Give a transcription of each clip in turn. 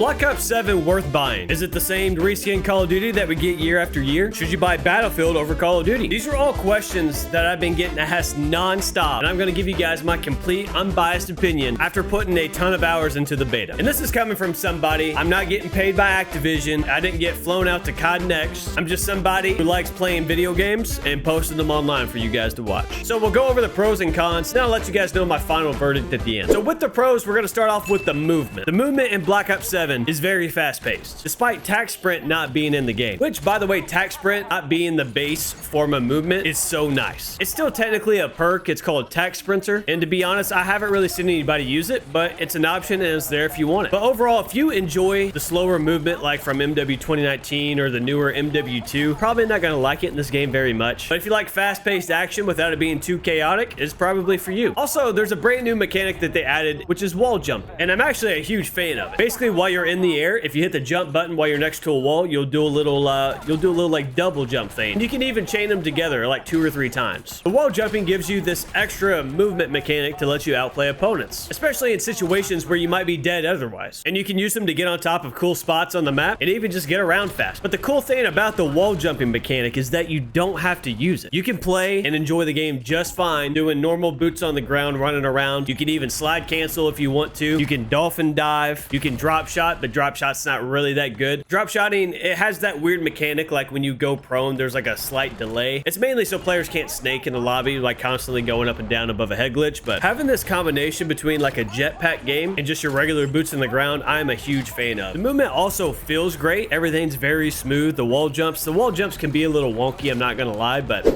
Black Ops 7 worth buying? Is it the same reskin Call of Duty that we get year after year? Should you buy Battlefield over Call of Duty? These are all questions that I've been getting asked non-stop, and I'm going to give you guys my complete, unbiased opinion after putting a ton of hours into the beta. And this is coming from somebody. I'm not getting paid by Activision. I didn't get flown out to COD Next. I'm just somebody who likes playing video games and posting them online for you guys to watch. So we'll go over the pros and cons, then I'll let you guys know my final verdict at the end. So with the pros, we're going to start off with the movement. The movement in Black Ops 7 is very fast-paced, despite tac sprint not being in the game, which, by the way, tac sprint not being the base form of movement is so nice. It's still technically a perk. It's called tac sprinter, and to be honest, I haven't really seen anybody use it, but it's an option and it's there if you want it. But overall, if you enjoy the slower movement like from MW 2019 or the newer MW2, probably not going to like it in this game very much. But if you like fast-paced action without it being too chaotic, it's probably for you. Also, there's a brand new mechanic that they added, which is wall jump, and I'm actually a huge fan of it. Basically, while you're in the air, if you hit the jump button while you're next to a wall, you'll do a little like double jump thing. And you can even chain them together like 2 or 3 times. The wall jumping gives you this extra movement mechanic to let you outplay opponents, especially in situations where you might be dead otherwise. And you can use them to get on top of cool spots on the map and even just get around fast. But the cool thing about the wall jumping mechanic is that you don't have to use it. You can play and enjoy the game just fine doing normal boots on the ground, running around. You can even slide cancel if you want to. You can dolphin dive. You can drop shot, but drop shot's not really that good. Drop shotting, it has that weird mechanic like when you go prone, there's like a slight delay. It's mainly so players can't snake in the lobby, like constantly going up and down above a head glitch, but having this combination between like a jetpack game and just your regular boots in the ground, I'm a huge fan of. The movement also feels great. Everything's very smooth. The wall jumps can be a little wonky, I'm not gonna lie, but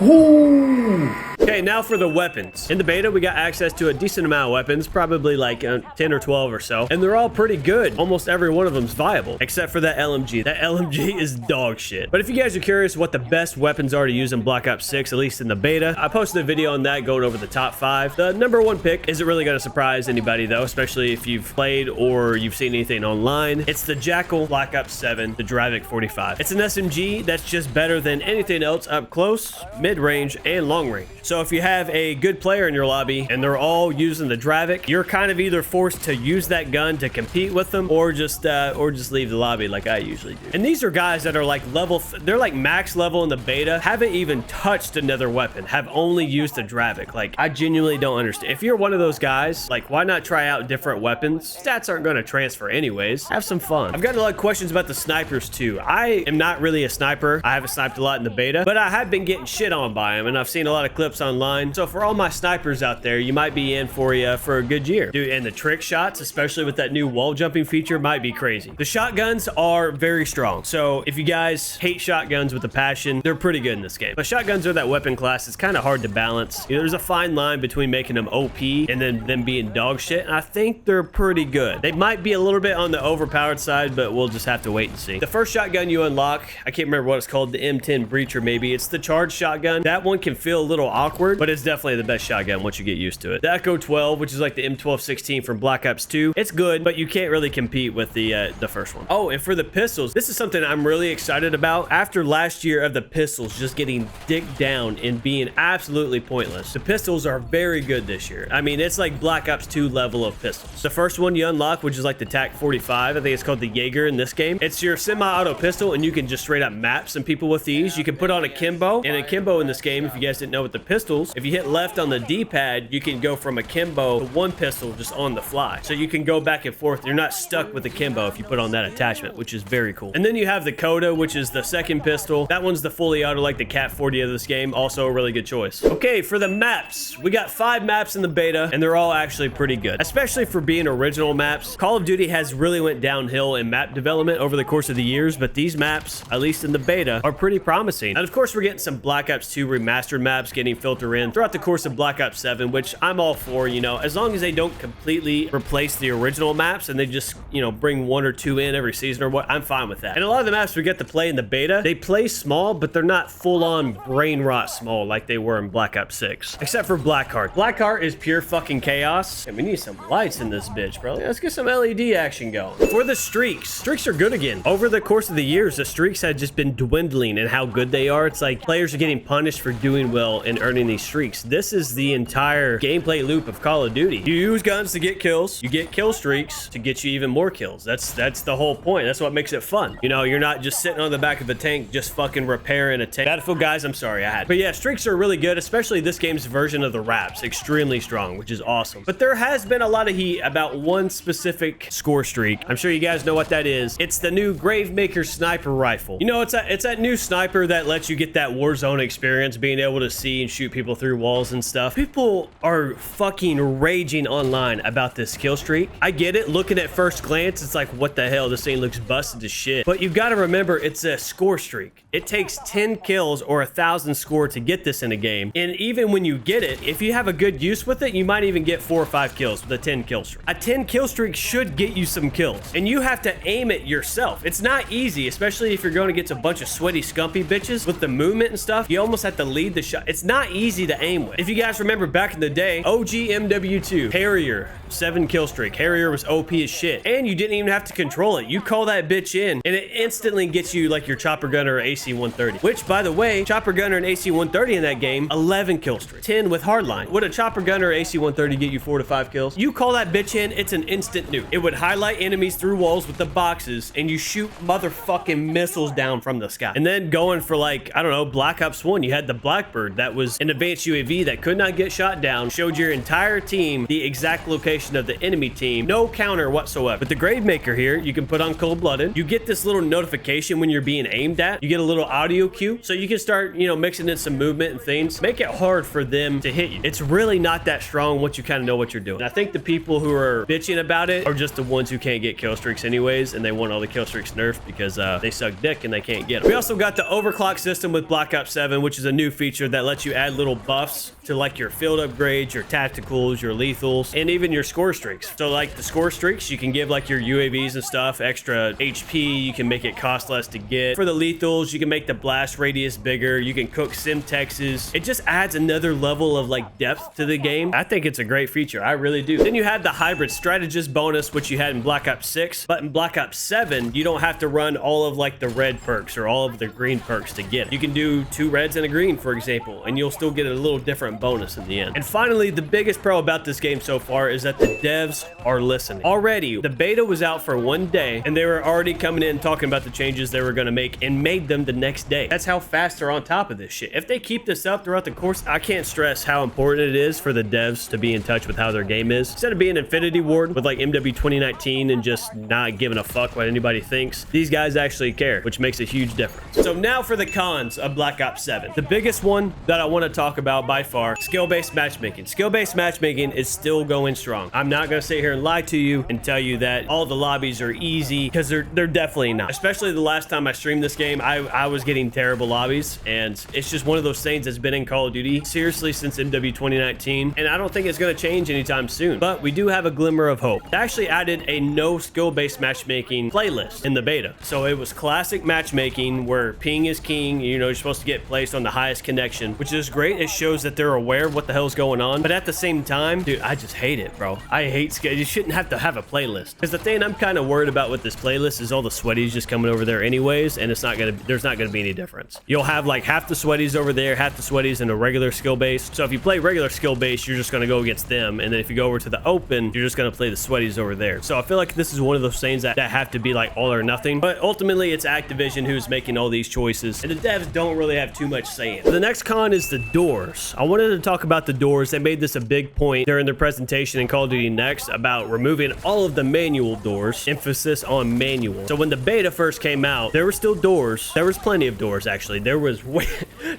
ooh. Okay, now for the weapons. In the beta, we got access to a decent amount of weapons, probably like 10 or 12 or so, and they're all pretty good. Almost every one of them's viable, except for that LMG. That LMG is dog shit. But if you guys are curious what the best weapons are to use in Black Ops 6, at least in the beta, I posted a video on that going over the top 5. The number 1 pick isn't really going to surprise anybody though, especially if you've played or you've seen anything online. It's the Jackal Black Ops 7, the Dravik 45. It's an SMG that's just better than anything else up close, mid-range, and long range. So if you have a good player in your lobby and they're all using the Dravik, you're kind of either forced to use that gun to compete with them or just leave the lobby like I usually do. And these are guys that are like they're like max level in the beta, haven't even touched another weapon, have only used the Dravik. Like, I genuinely don't understand. If you're one of those guys, like, why not try out different weapons? Stats aren't going to transfer anyways. Have some fun. I've gotten a lot of questions about the snipers too. I am not really a sniper. I haven't sniped a lot in the beta, but I have been getting shit on by them, and I've seen a lot of clips online. So for all my snipers out there, you might be in for a good year. Dude, and the trick shots, especially with that new wall jumping feature, might be crazy. The shotguns are very strong. So if you guys hate shotguns with a passion, they're pretty good in this game. But shotguns are that weapon class. It's kind of hard to balance. You know, there's a fine line between making them OP and then them being dog shit. And I think they're pretty good. They might be a little bit on the overpowered side, but we'll just have to wait and see. The first shotgun you unlock, I can't remember what it's called, the M10 Breacher maybe. It's the charged shotgun. That one can feel a little awkward, but it's definitely the best shotgun once you get used to it. The Echo 12, which is like the M1216 from Black Ops 2, it's good, but you can't really compete with the first one. Oh, and for the pistols, this is something I'm really excited about. After last year of the pistols just getting dicked down and being absolutely pointless, the pistols are very good this year. I mean, it's like Black Ops 2 level of pistols. The first one you unlock, which is like the TAC 45, I think it's called the Jaeger in this game. It's your semi-auto pistol, and you can just straight up map some people with these. You can put on a Kimbo, and a Kimbo in this game, if you guys didn't know with the pistols, if you hit left on the D-pad, you can go from a Kimbo to one pistol just on the fly. So you can go back and forth. You're not stuck with the Kimbo if you put on that attachment, which is very cool. And then you have the Coda, which is the second pistol. That one's the fully auto, like the Cat 40 of this game. Also a really good choice. Okay, for the maps, we got 5 maps in the beta, and they're all actually pretty good, especially for being original maps. Call of Duty has really went downhill in map development over the course of the years, but these maps, at least in the beta, are pretty promising. And of course, we're getting some Black Ops 2 remastered maps getting filtered in throughout the course of Black Ops 7, which I'm all for, you know, as long as they don't completely replace the original maps and they just, you know, bring 1 or 2 in every season or what, I'm fine with that. And a lot of the maps we get to play in the beta, they play small, but they're not full-on brain rot small like they were in Black Ops 6, except for Blackheart. Blackheart is pure fucking chaos, and we need some lights in this bitch, bro. Let's get some LED action going. For the streaks are good again. Over the course of the years, the streaks had just been dwindling in how good they are. It's like players are getting punished for doing well and earning recording these streaks. This is the entire gameplay loop of Call of Duty. You use guns to get kills. You get kill streaks to get you even more kills. That's the whole point. That's what makes it fun. You know, you're not just sitting on the back of the tank just fucking repairing a tank. Battlefield guys, I'm sorry I had. But yeah, streaks are really good, especially this game's version of the wraps. Extremely strong, which is awesome. But there has been a lot of heat about one specific score streak. I'm sure you guys know what that is. It's the new Gravemaker sniper rifle. You know, it's that new sniper that lets you get that Warzone experience, being able to see and shoot people through walls and stuff. People are fucking raging online about this kill streak. I get it. Looking at first glance, it's like, what the hell? This thing looks busted to shit. But you've got to remember, it's a score streak. It takes 10 kills or 1,000 score to get this in a game. And even when you get it, if you have a good use with it, you might even get 4 or 5 kills with a 10 kill streak. A 10 kill streak should get you some kills, and you have to aim it yourself. It's not easy, especially if you're going against a bunch of sweaty, scumpy bitches with the movement and stuff. You almost have to lead the shot. It's not easy to aim with. If you guys remember back in the day, OG MW2, Harrier, 7 kill streak. Harrier was OP as shit, and you didn't even have to control it. You call that bitch in, and it instantly gets you like your chopper gunner or AC-130, which, by the way, chopper gunner and AC-130 in that game, 11 kill streak, 10 with hardline. Would a chopper gunner or AC-130 get you 4 to 5 kills? You call that bitch in, it's an instant nuke. It would highlight enemies through walls with the boxes, and you shoot motherfucking missiles down from the sky. And then going for, like, I don't know, Black Ops 1, you had the Blackbird that was an advanced UAV that could not get shot down, showed your entire team the exact location of the enemy team, no counter whatsoever. With the Gravemaker here, you can put on cold-blooded. You get this little notification when you're being aimed at. You get a little audio cue, so you can start, you know, mixing in some movement and things. Make it hard for them to hit you. It's really not that strong once you kind of know what you're doing. And I think the people who are bitching about it are just the ones who can't get kill streaks anyways, and they want all the kill streaks nerfed because they suck dick and they can't get them. We also got the overclock system with Black Ops 7, which is a new feature that lets you add little buffs to like your field upgrades, your tacticals, your lethals, and even your score streaks. So like the score streaks, you can give like your UAVs and stuff extra HP. You can make it cost less to get. For the lethals, you can make the blast radius bigger. You can cook Simtexes. It just adds another level of like depth to the game. I think it's a great feature. I really do. Then you have the hybrid strategist bonus, which you had in Black Ops 6, but in Black Ops 7, you don't have to run all of like the red perks or all of the green perks to get it. You can do 2 reds and a green, for example, and you'll still get a little different bonus in the end. And finally, the biggest pro about this game so far is that the devs are listening. Already, the beta was out for 1 day, and they were already coming in talking about the changes they were going to make and made them the next day. That's how fast they're on top of this shit. If they keep this up throughout the course, I can't stress how important it is for the devs to be in touch with how their game is. Instead of being Infinity Ward with like MW 2019 and just not giving a fuck what anybody thinks, these guys actually care, which makes a huge difference. So now for the cons of Black Ops 7. The biggest one that I want to talk about by far, skill-based matchmaking. Skill-based matchmaking is still going strong. I'm not going to sit here and lie to you and tell you that all the lobbies are easy, because they're definitely not. Especially the last time I streamed this game, I was getting terrible lobbies, and it's just one of those things that's been in Call of Duty seriously since MW 2019, and I don't think it's going to change anytime soon. But we do have a glimmer of hope. They actually added a no skill-based matchmaking playlist in the beta. So it was classic matchmaking where ping is king. You know, you're supposed to get placed on the highest connection, which is great. It shows that they're aware of what the hell's going on. But at the same time, dude, I just hate it, bro. I hate skill. You shouldn't have to have a playlist, because the thing I'm kind of worried about with this playlist is all the sweaties just coming over there anyways, and there's not gonna be any difference. You'll have like half the sweaties over there, half the sweaties in a regular skill base. So if you play regular skill base, you're just gonna go against them, and then if you go over to the open, you're just gonna play the sweaties over there. So I feel like this is one of those things that have to be like all or nothing. But ultimately, it's Activision who's making all these choices, and the devs don't really have too much say in it. The next con is the doors. I wanted to talk about the doors. They made this a big point during their presentation in Call of Duty Next about removing all of the manual doors, emphasis on manual. So when the beta first came out, there were still doors. There was plenty of doors, actually. There was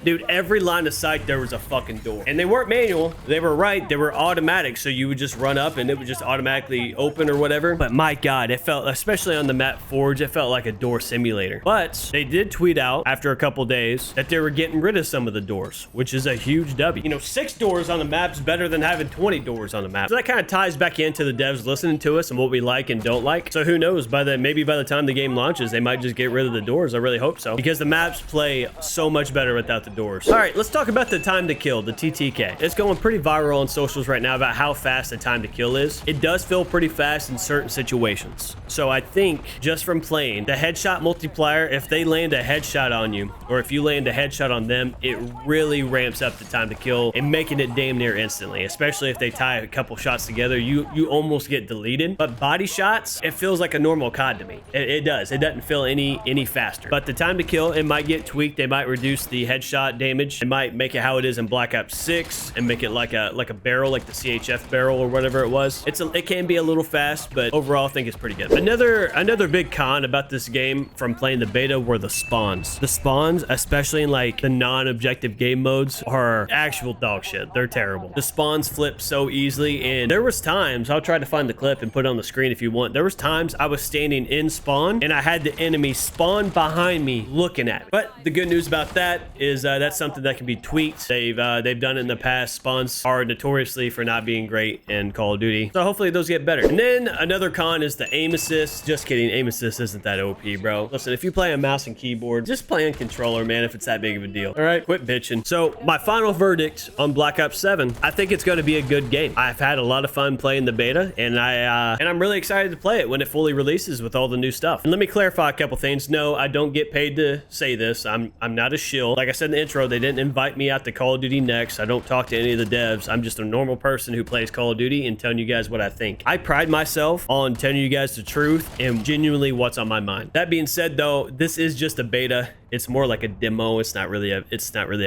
dude, every line of sight there was a fucking door, and they weren't manual. They were they were automatic, so you would just run up and it would just automatically open or whatever. But my god, it felt, especially on the map Forge, it felt like a door simulator. But they did tweet out after a couple days that they were getting rid of some of the doors, which is a huge W. You know, 6 doors on the map's better than having 20 doors on the map. So that kind of ties back into the devs listening to us and what we like and don't like. So who knows, maybe by the time the game launches, they might just get rid of the doors. I really hope so, because the maps play so much better without the doors. All right, let's talk about the time to kill, the TTK. It's going pretty viral on socials right now about how fast the time to kill is. It does feel pretty fast in certain situations. So I think just from playing the headshot multiplier, if they land a headshot on you, or if you land a headshot on them, it really ramps ramps up the time to kill and making it damn near instantly, especially if they tie a couple shots together. You almost get deleted. But body shots, it feels like a normal COD to me. It does. It doesn't feel any faster. But the time to kill, it might get tweaked. They might reduce the headshot damage. They might make it how it is in Black Ops 6 and make it like a barrel, like the CHF barrel or whatever it was. It can be a little fast, but overall I think it's pretty good. Another big con about this game from playing the beta were the spawns. The spawns, especially in like the non-objective game modes, are actual dog shit. They're terrible. The spawns flip so easily, and there was times, I'll try to find the clip and put it on the screen if you want. There was times I was standing in spawn and I had the enemy spawn behind me looking at me. But the good news about that is that's something that can be tweaked. They've done it in the past. Spawns are notoriously for not being great in Call of Duty, so hopefully those get better. And then another con is the aim assist. Just kidding, aim assist isn't that OP, bro. Listen, if you play on mouse and keyboard, just play on controller, man, if it's that big of a deal. All right, quit bitching. So my final verdict on Black Ops 7, I think it's going to be a good game. I've had a lot of fun playing the beta, and I'm really excited to play it when it fully releases with all the new stuff. And let me clarify a couple things. No, I don't get paid to say this. I'm not a shill. Like I said in the intro, they didn't invite me out to Call of Duty Next. I don't talk to any of the devs. I'm just a normal person who plays Call of Duty and telling you guys what I think. I pride myself on telling you guys the truth and genuinely what's on my mind. That being said, though, this is just a beta. It's more like a demo. It's not really a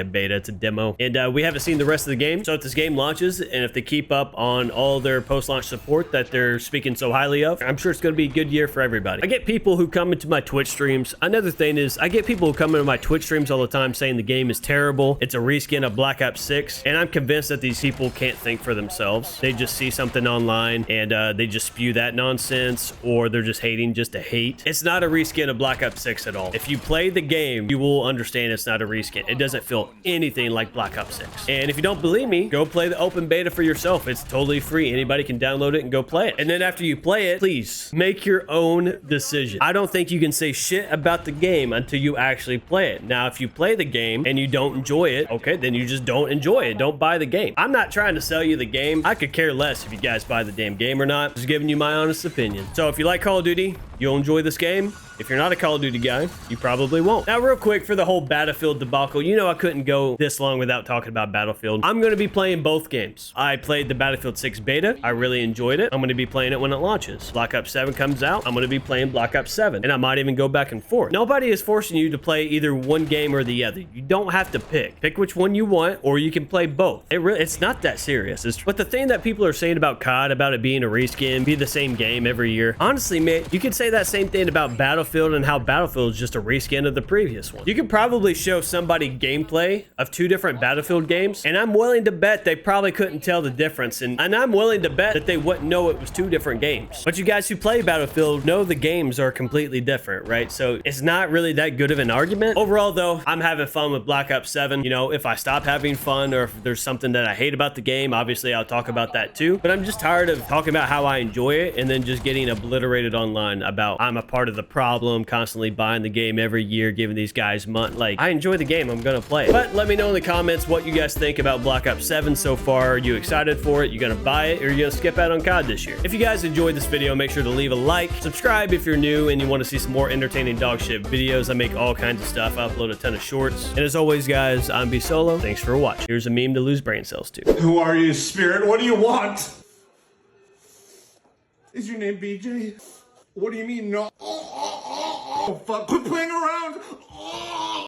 beta. It's a demo. And we haven't seen the rest of the game. So if this game launches and if they keep up on all their post-launch support that they're speaking so highly of, I'm sure it's going to be a good year for everybody. I get people who come into my Twitch streams. Another thing is I get people who come into my Twitch streams all the time saying the game is terrible. It's a reskin of Black Ops 6. And I'm convinced that these people can't think for themselves. They just see something online and they just spew that nonsense, or they're just hating just to hate. It's not a reskin of Black Ops 6 at all. If you play the game, you will understand it's not a reskin. It doesn't feel anything like Black Ops 6. And if you don't believe me, go play the open beta for yourself. It's totally free. Anybody can download it and go play it. And then after you play it, please make your own decision. I don't think you can say shit about the game until you actually play it. Now, if you play the game and you don't enjoy it, okay, then you just don't enjoy it. Don't buy the game. I'm not trying to sell you the game. I could care less if you guys buy the damn game or not. Just giving you my honest opinion. So if you like Call of Duty, you'll enjoy this game. If you're not a Call of Duty guy, you probably won't. Now, real quick, for the whole Battlefield debacle, you know I couldn't go this long without talking about Battlefield. I'm going to be playing both games. I played the Battlefield 6 beta. I really enjoyed it. I'm going to be playing it when it launches. Black Ops 7 comes out. I'm going to be playing Black Ops 7. And I might even go back and forth. Nobody is forcing you to play either one game or the other. You don't have to pick. Pick which one you want, or you can play both. It's not that serious. But the thing that people are saying about COD, about it being a reskin, be the same game every year, honestly, man, you could say that same thing about Battlefield and how Battlefield is just a reskin of the previous one. You could probably show somebody gameplay of two different Battlefield games, and I'm willing to bet they probably couldn't tell the difference, and I'm willing to bet that they wouldn't know it was two different games. But you guys who play Battlefield know the games are completely different, right? So it's not really that good of an argument. Overall, though, I'm having fun with Black Ops 7. You know, if I stop having fun or if there's something that I hate about the game, obviously I'll talk about that too. But I'm just tired of talking about how I enjoy it and then just getting obliterated online about I'm a part of the problem, constantly buying the game every year, giving these guys money. Like, I enjoy the game. I'm gonna play it. But let me know in the comments what you guys think about Black Ops 7 so far. Are you excited for it? You gonna buy it, or are you gonna skip out on COD this year? If you guys enjoyed this video, make sure to leave a like, subscribe if you're new and you want to see some more entertaining dog shit videos. I make all kinds of stuff. I upload a ton of shorts. And as always, guys, I'm BSoloe. Thanks for watching. Here's a meme to lose brain cells to. Who are you, spirit? What do you want? Is your name BJ? What do you mean no? Oh, fuck, quit playing around!